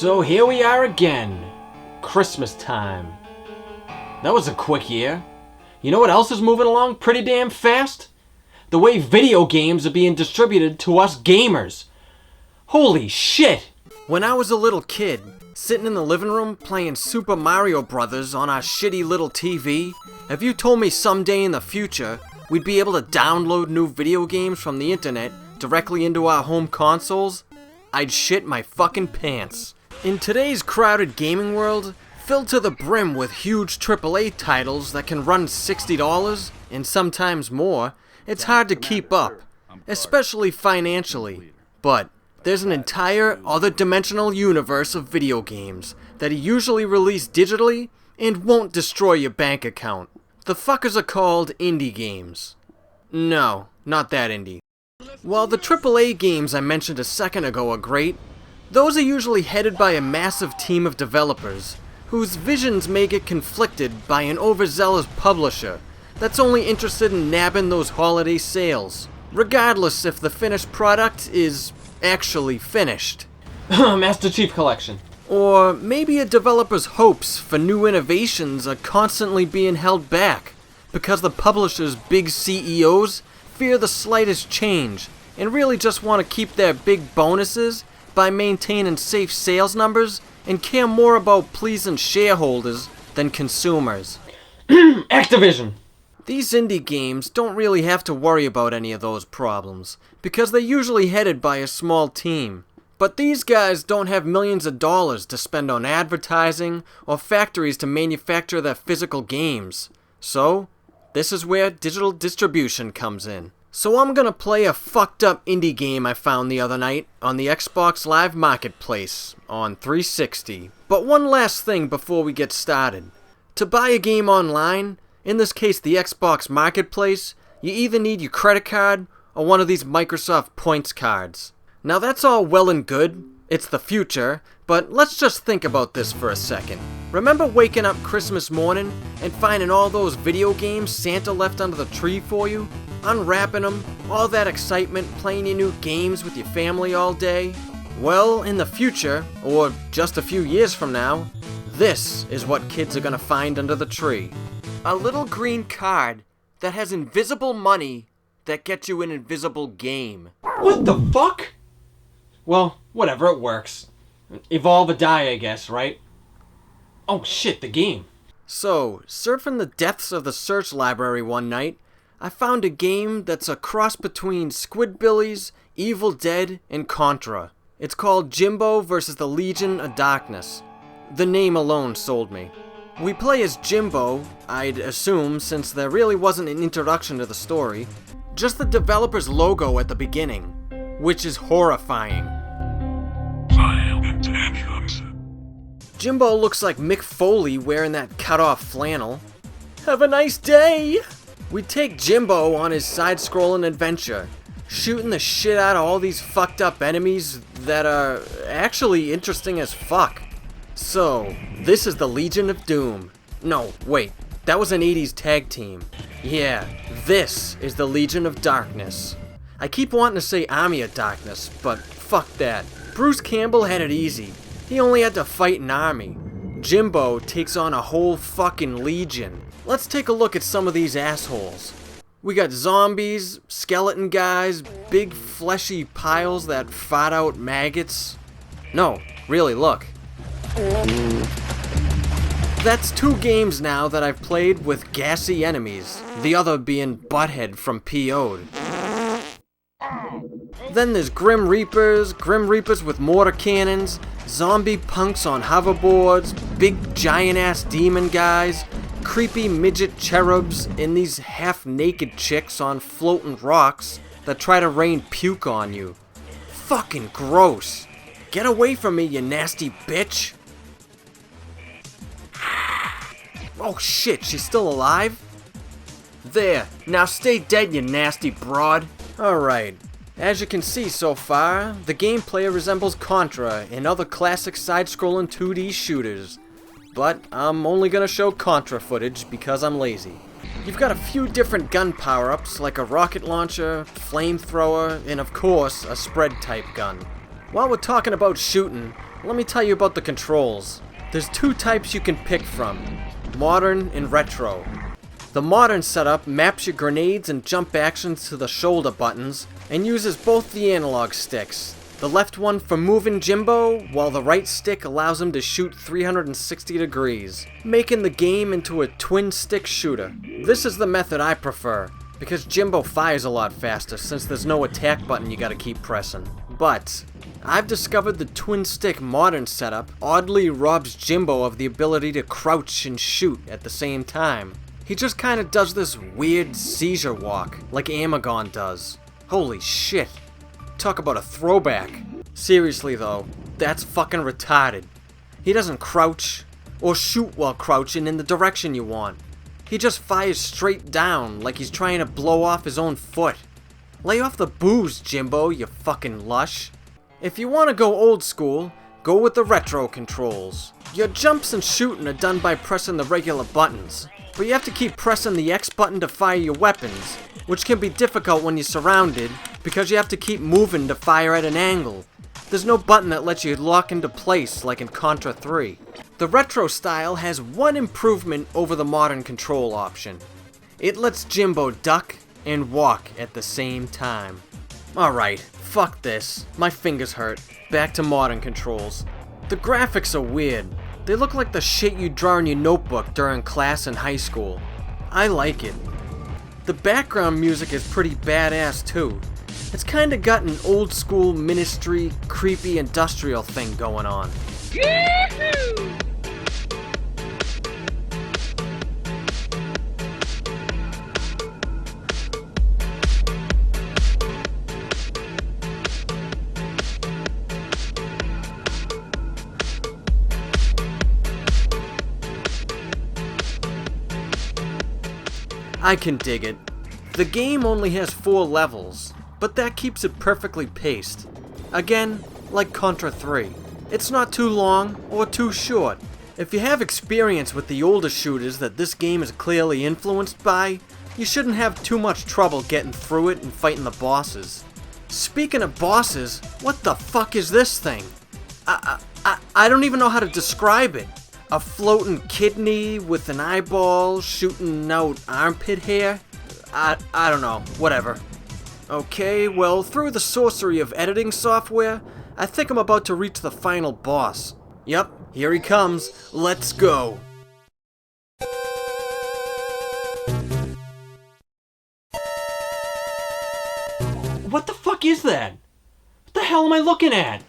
So here we are again. Christmas time. That was a quick year. You know what else is moving along pretty damn fast? The way video games are being distributed to us gamers. Holy shit! When I was a little kid, sitting in the living room playing Super Mario Brothers on our shitty little TV, if you told me someday in the future we'd be able to download new video games from the internet directly into our home consoles, I'd shit my fucking pants. In today's crowded gaming world, filled to the brim with huge AAA titles that can run $60 and sometimes more, it's hard to keep up, especially financially. But there's an entire other dimensional universe of video games that are usually released digitally and won't destroy your bank account. The fuckers are called indie games. No, not that indie. While the AAA games I mentioned a second ago are great, those are usually headed by a massive team of developers, whose visions may get conflicted by an overzealous publisher that's only interested in nabbing those holiday sales, regardless if the finished product is actually finished. Master Chief Collection. Or maybe a developer's hopes for new innovations are constantly being held back because the publisher's big CEOs fear the slightest change and really just want to keep their big bonuses by maintaining safe sales numbers and care more about pleasing shareholders than consumers. Activision. These indie games don't really have to worry about any of those problems, because they're usually headed by a small team. But these guys don't have millions of dollars to spend on advertising or factories to manufacture their physical games. So, this is where digital distribution comes in. So I'm gonna play a fucked up indie game I found the other night on the Xbox Live Marketplace on 360. But one last thing before we get started. To buy a game online, in this case the Xbox Marketplace, you either need your credit card or one of these Microsoft points cards. Now that's all well and good, it's the future, but let's just think about this for a second. Remember waking up Christmas morning and finding all those video games Santa left under the tree for you? Unwrapping them, all that excitement, playing your new games with your family all day? Well, in the future, or just a few years from now, this is what kids are gonna find under the tree. A little green card that has invisible money that gets you an invisible game. What the fuck? Well, whatever, it works. Evolve or die, I guess, right? Oh shit, the game. So, surfing the depths of the search library one night, I found a game that's a cross between Squidbillies, Evil Dead, and Contra. It's called Jimbo vs. the Legion of Darkness. The name alone sold me. We play as Jimbo, I'd assume, since there really wasn't an introduction to the story, just the developer's logo at the beginning, which is horrifying. Jimbo looks like Mick Foley wearing that cut-off flannel. Have a nice day! We take Jimbo on his side-scrolling adventure, shooting the shit out of all these fucked up enemies that are actually interesting as fuck. So, this is the Legion of Doom. No, wait, that was an 80s tag team. Yeah, this is the Legion of Darkness. I keep wanting to say Army of Darkness, but fuck that. Bruce Campbell had it easy. He only had to fight an army. Jimbo takes on a whole fucking legion. Let's take a look at some of these assholes. We got zombies, skeleton guys, big fleshy piles that fart out maggots. No, really, look. That's 2 games now that I've played with gassy enemies, the other being Butthead from PO'd. Then there's Grim Reapers with mortar cannons, zombie punks on hoverboards, big giant-ass demon guys, creepy midget cherubs, and these half-naked chicks on floating rocks that try to rain puke on you. Fucking gross. Get away from me, you nasty bitch. Oh shit, she's still alive? There, now stay dead, you nasty broad. Alright, as you can see so far, the gameplay resembles Contra and other classic side-scrolling 2D shooters. But I'm only gonna show Contra footage because I'm lazy. You've got a few different gun power-ups like a rocket launcher, flamethrower, and of course, a spread type gun. While we're talking about shooting, let me tell you about the controls. There's two types you can pick from, modern and retro. The modern setup maps your grenades and jump actions to the shoulder buttons and uses both the analog sticks. The left one for moving Jimbo, while the right stick allows him to shoot 360 degrees, making the game into a twin stick shooter. This is the method I prefer, because Jimbo fires a lot faster since there's no attack button you gotta keep pressing. But I've discovered the twin stick modern setup oddly robs Jimbo of the ability to crouch and shoot at the same time. He just kinda does this weird seizure walk, like Amagon does. Holy shit. Talk about a throwback. Seriously though, that's fucking retarded. He doesn't crouch, or shoot while crouching in the direction you want. He just fires straight down, like he's trying to blow off his own foot. Lay off the booze, Jimbo, you fucking lush. If you want to go old school, go with the retro controls. Your jumps and shooting are done by pressing the regular buttons, but you have to keep pressing the X button to fire your weapons, which can be difficult when you're surrounded, because you have to keep moving to fire at an angle. There's no button that lets you lock into place like in Contra 3. The retro style has one improvement over the modern control option. It lets Jimbo duck and walk at the same time. Alright, fuck this. My fingers hurt. Back to modern controls. The graphics are weird. They look like the shit you draw in your notebook during class in high school. I like it. The background music is pretty badass too. It's kinda got an old school Ministry, creepy industrial thing going on. Yee-hoo! I can dig it. The game only has 4 levels, but that keeps it perfectly paced. Again, like Contra 3. It's not too long or too short. If you have experience with the older shooters that this game is clearly influenced by, you shouldn't have too much trouble getting through it and fighting the bosses. Speaking of bosses, what the fuck is this thing? I don't even know how to describe it. A floating kidney with an eyeball shooting out armpit hair? I don't know, whatever. Okay, well, through the sorcery of editing software, I think I'm about to reach the final boss. Yep, here he comes. Let's go. What the fuck is that? What the hell am I looking at?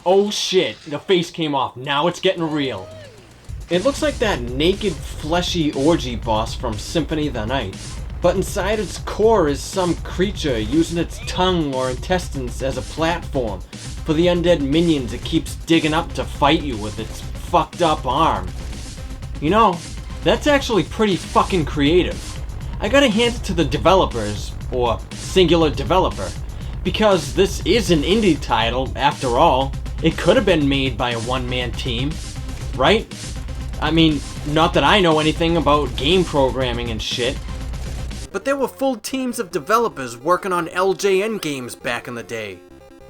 Oh shit, the face came off. Now it's getting real. It looks like that naked, fleshy orgy boss from Symphony of the Night. But inside its core is some creature using its tongue or intestines as a platform for the undead minions it keeps digging up to fight you with its fucked up arm. You know, that's actually pretty fucking creative. I gotta hand it to the developers, or singular developer, because this is an indie title, after all. It could have been made by a one-man team, right? I mean, not that I know anything about game programming and shit. But there were full teams of developers working on LJN games back in the day,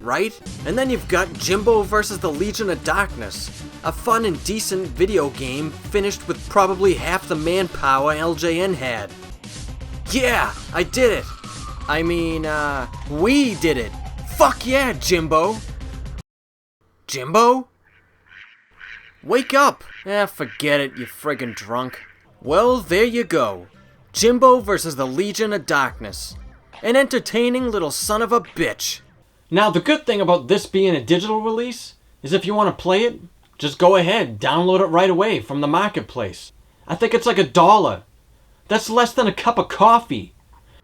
right? And then you've got Jimbo vs. the Legion of Darkness, a fun and decent video game finished with probably half the manpower LJN had. Yeah, I did it! I mean, we did it! Fuck yeah, Jimbo! Jimbo? Wake up! Forget it, you friggin' drunk. Well, there you go. Jimbo vs. the Legion of Darkness. An entertaining little son of a bitch. Now, the good thing about this being a digital release is if you want to play it, just go ahead, download it right away from the marketplace. I think it's like $1. That's less than a cup of coffee.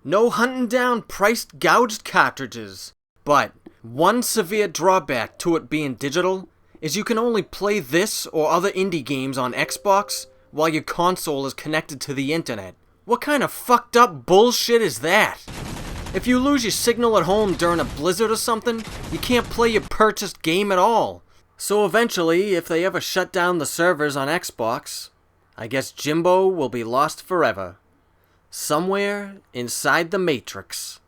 No hunting down priced gouged cartridges. But one severe drawback to it being digital is you can only play this or other indie games on Xbox while your console is connected to the internet. What kind of fucked up bullshit is that? If you lose your signal at home during a blizzard or something, you can't play your purchased game at all. So eventually, if they ever shut down the servers on Xbox, I guess Jimbo will be lost forever. Somewhere inside the Matrix.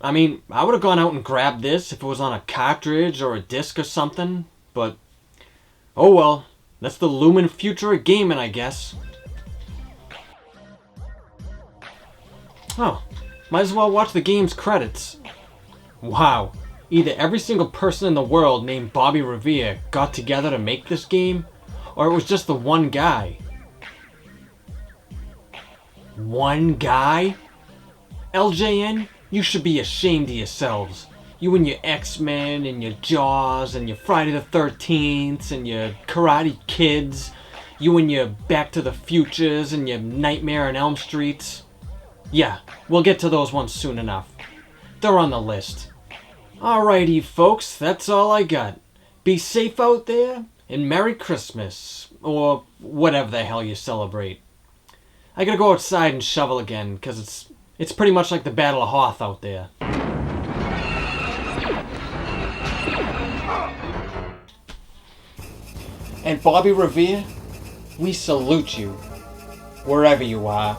I mean, I would have gone out and grabbed this if it was on a cartridge or a disc or something, but oh well, that's the looming future of gaming, I guess. Oh, might as well watch the game's credits. Wow, either every single person in the world named Bobby Revere got together to make this game, or it was just the one guy. One guy? LJN, you should be ashamed of yourselves. You and your X-Men and your Jaws and your Friday the 13th and your Karate Kids. You and your Back to the Futures and your Nightmare on Elm Streets. Yeah, we'll get to those ones soon enough. They're on the list. Alrighty, folks, that's all I got. Be safe out there, and Merry Christmas. Or whatever the hell you celebrate. I gotta go outside and shovel again, because it's pretty much like the Battle of Hoth out there. And Bobby Revere, we salute you, wherever you are.